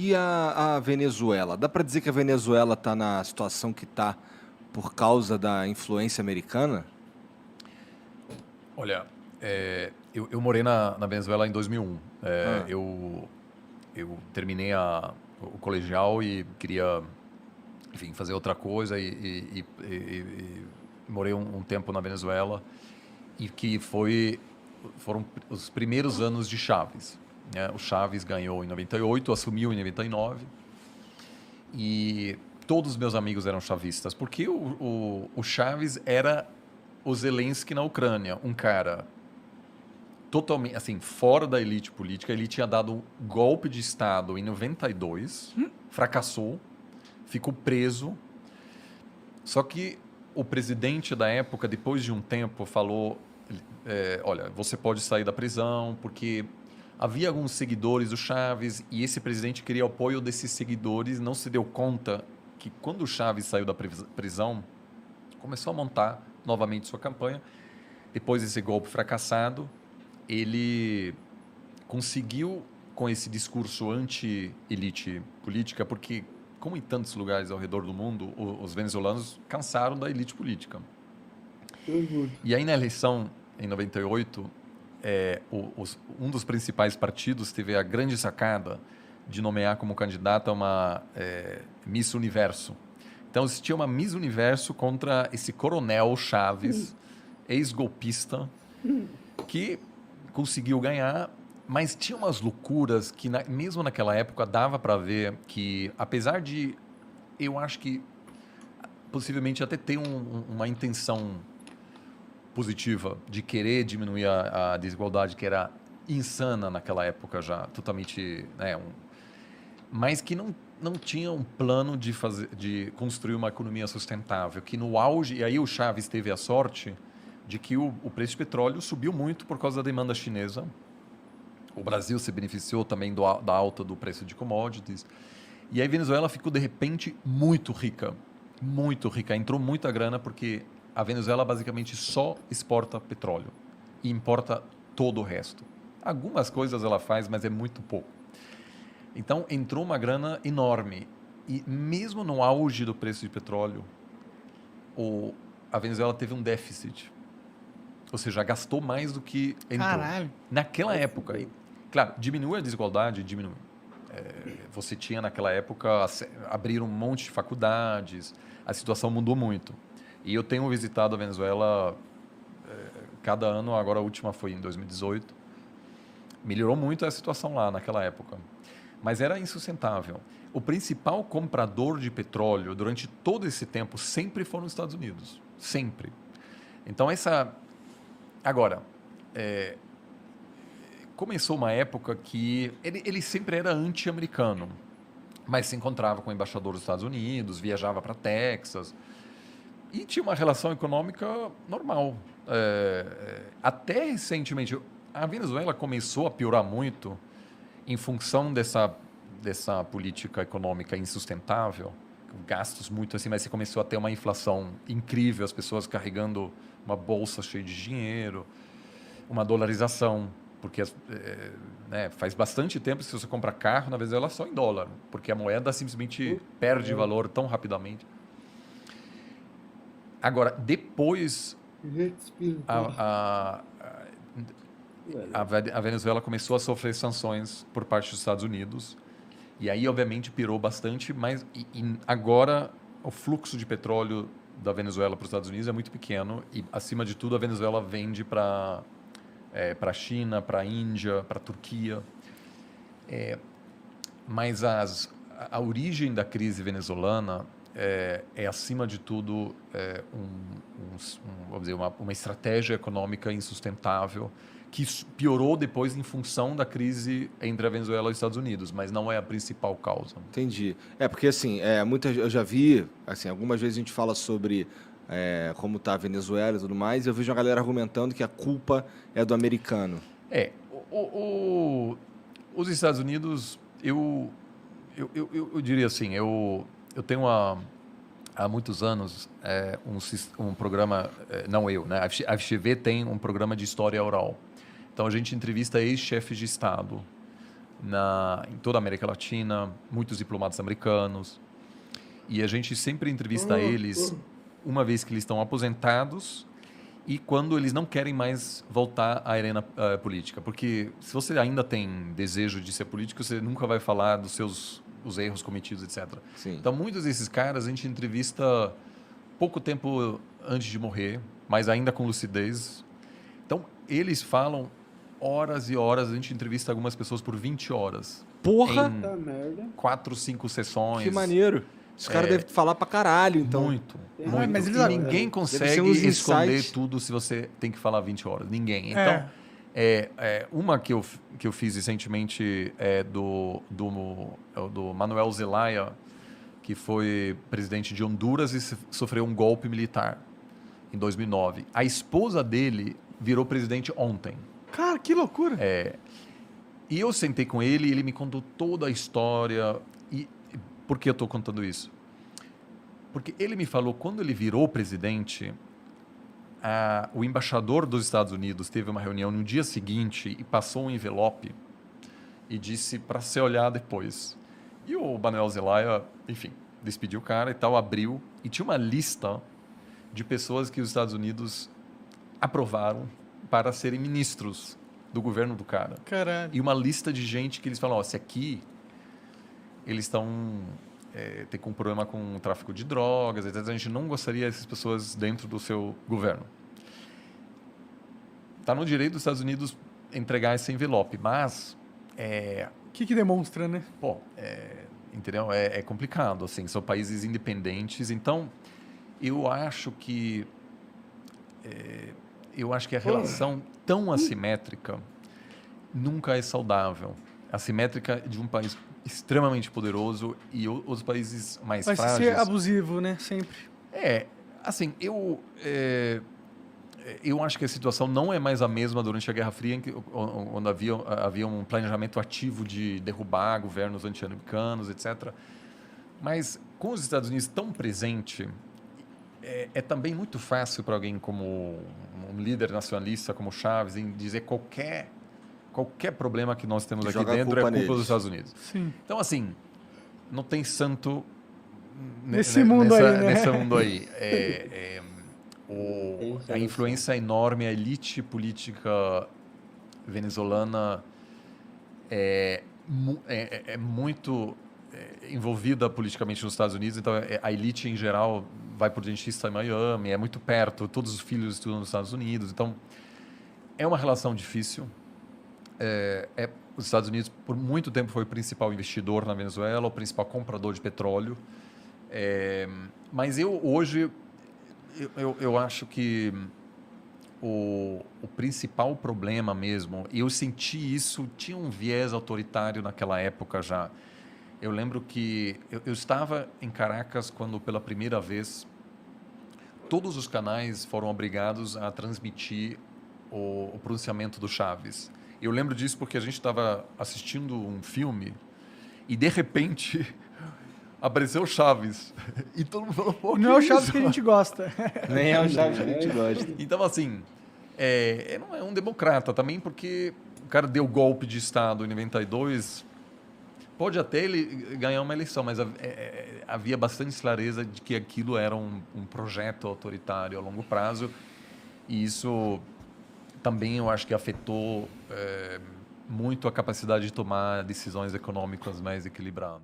E a Venezuela? Dá para dizer que a Venezuela está na situação que está por causa da influência americana? Olha, eu morei na Venezuela em 2001. Ah, Eu terminei o colegial e queria, enfim, fazer outra coisa e morei um tempo na Venezuela e que foram os primeiros anos de Chávez, né? O Chávez ganhou em 98, assumiu em 99 e todos os meus amigos eram chavistas, porque o Chávez era o Zelensky na Ucrânia, um cara totalmente, assim, fora da elite política. Ele tinha dado um golpe de Estado em 92, fracassou, ficou preso. Só que o presidente da época, depois de um tempo, falou: olha, você pode sair da prisão, porque havia alguns seguidores do Chávez e esse presidente queria o apoio desses seguidores. Não se deu conta que quando o Chávez saiu da prisão, começou a montar novamente sua campanha. Depois desse golpe fracassado, ele conseguiu, com esse discurso anti-elite política, porque, como em tantos lugares ao redor do mundo, os venezuelanos cansaram da elite política. E aí, na eleição, em 98, um dos principais partidos teve a grande sacada de nomear como candidata uma Miss Universo. Então, existia uma Miss Universo contra esse coronel Chávez, ex-golpista, que conseguiu ganhar, mas tinha umas loucuras que, mesmo naquela época, dava para ver que, apesar de, eu acho que, possivelmente até ter uma intenção positiva de querer diminuir a desigualdade, que era insana naquela época já, totalmente, né, mas que não tinha um plano de construir uma economia sustentável, que no auge, e aí o Chávez teve a sorte de que o preço de petróleo subiu muito por causa da demanda chinesa. O Brasil se beneficiou também da alta do preço de commodities. E aí a Venezuela ficou, de repente, muito rica. Muito rica. Entrou muita grana porque a Venezuela basicamente só exporta petróleo e importa todo o resto. Algumas coisas ela faz, mas é muito pouco. Então, entrou uma grana enorme. E mesmo no auge do preço de petróleo, a Venezuela teve um déficit. Ou seja, gastou mais do que entrou. Caralho. Naquela época, claro, diminuiu a desigualdade, diminuiu. Você tinha naquela época, abriram um monte de faculdades, a situação mudou muito. E eu tenho visitado a Venezuela cada ano, agora a última foi em 2018. Melhorou muito a situação lá naquela época, mas era insustentável. O principal comprador de petróleo durante todo esse tempo sempre foram os Estados Unidos, sempre. Então agora, começou uma época que ele sempre era anti-americano, mas se encontrava com o embaixador dos Estados Unidos, viajava para Texas e tinha uma relação econômica normal. Até recentemente, a Venezuela começou a piorar muito em função dessa política econômica insustentável, gastos muito assim, mas você começou a ter uma inflação incrível, as pessoas carregando uma bolsa cheia de dinheiro, uma dolarização, porque né, faz bastante tempo que se você compra carro na Venezuela só em dólar, porque a moeda simplesmente perde valor tão rapidamente. Agora, depois a Venezuela começou a sofrer sanções por parte dos Estados Unidos e aí, obviamente, pirou bastante, mas agora o fluxo de petróleo da Venezuela para os Estados Unidos é muito pequeno e, acima de tudo, a Venezuela vende para a China, para a Índia, para a Turquia. Mas a origem da crise venezuelana acima de tudo, vamos dizer, uma estratégia econômica insustentável que piorou depois em função da crise entre a Venezuela e os Estados Unidos, mas não é a principal causa. Entendi. Porque assim, eu já vi, assim, algumas vezes a gente fala sobre como está a Venezuela e tudo mais, e eu vejo uma galera argumentando que a culpa é do americano. Os Estados Unidos, eu diria assim, eu tenho há muitos anos um programa, não eu, né? A FGV tem um programa de história oral. Então a gente entrevista ex-chefes de Estado em toda a América Latina, muitos diplomatas americanos. E a gente sempre entrevista eles uma vez que eles estão aposentados e quando eles não querem mais voltar à arena política. Porque se você ainda tem desejo de ser político, você nunca vai falar dos os erros cometidos, etc. Sim. Então, muitos desses caras a gente entrevista pouco tempo antes de morrer, mas ainda com lucidez. Então, eles falam horas e horas. A gente entrevista algumas pessoas por 20 horas. Porra! Puta merda. 4, 5 sessões. Que maneiro. Os caras devem falar pra caralho, então. Muito, Ah, muito. mas eles E sabem, ninguém Deve consegue ser uns esconder insights. tudo se você tem que falar 20 horas. Ninguém. Então, uma que eu fiz recentemente é do Manuel Zelaya, que foi presidente de Honduras e sofreu um golpe militar em 2009. A esposa dele virou presidente ontem. Cara, que loucura. E eu sentei com ele e ele me contou toda a história. E por que eu estou contando isso? Porque ele me falou, quando ele virou presidente, o embaixador dos Estados Unidos teve uma reunião no dia seguinte e passou um envelope e disse para ser olhar depois. E o Manuel Zelaya, enfim, despediu o cara e tal, abriu e tinha uma lista de pessoas que os Estados Unidos aprovaram para serem ministros do governo do cara. Caralho. E uma lista de gente que eles falam, ó, se aqui eles estão tem um problema com o tráfico de drogas, etc. A gente não gostaria dessas pessoas dentro do seu governo. Está no direito dos Estados Unidos entregar esse envelope, mas O que demonstra, né? pô, entendeu? É complicado, assim, são países independentes. Então, eu acho que a relação tão assimétrica nunca é saudável. Assimétrica de um país extremamente poderoso e os países mais Vai frágeis. ser abusivo, né? Sempre. Assim, eu acho que a situação não é mais a mesma durante a Guerra Fria, onde havia um planejamento ativo de derrubar governos anti-americanos, etc. Mas com os Estados Unidos tão presente, é também muito fácil para alguém como um líder nacionalista como Chaves em dizer qualquer problema que nós temos aqui Joga a dentro é culpa culpa dos neles. Estados Unidos. Sim. Então, assim, não tem santo Nesse mundo aí, né? Nesse mundo aí. A Tem influência enorme, a elite política venezuelana é muito envolvida politicamente nos Estados Unidos, então a elite em geral vai por dentista em Miami, é muito perto, todos os filhos estudam nos Estados Unidos, então é uma relação difícil. Os Estados Unidos por muito tempo foi o principal investidor na Venezuela, o principal comprador de petróleo, mas hoje eu acho que o principal problema mesmo, e eu senti isso, tinha um viés autoritário naquela época já. Eu lembro que eu estava em Caracas quando, pela primeira vez, todos os canais foram obrigados a transmitir o pronunciamento do Chaves. Eu lembro disso porque a gente estava assistindo um filme e, de repente, apareceu o Chaves. E todo mundo falou, pô, Não é o que Chaves isso? que a gente gosta. Nem é o Chaves que a gente gosta. Então, assim, não é um democrata também, porque o cara deu golpe de Estado em 92, pode até ele ganhar uma eleição, mas havia bastante clareza de que aquilo era um projeto autoritário a longo prazo, e isso também eu acho que afetou muito a capacidade de tomar decisões econômicas mais equilibradas.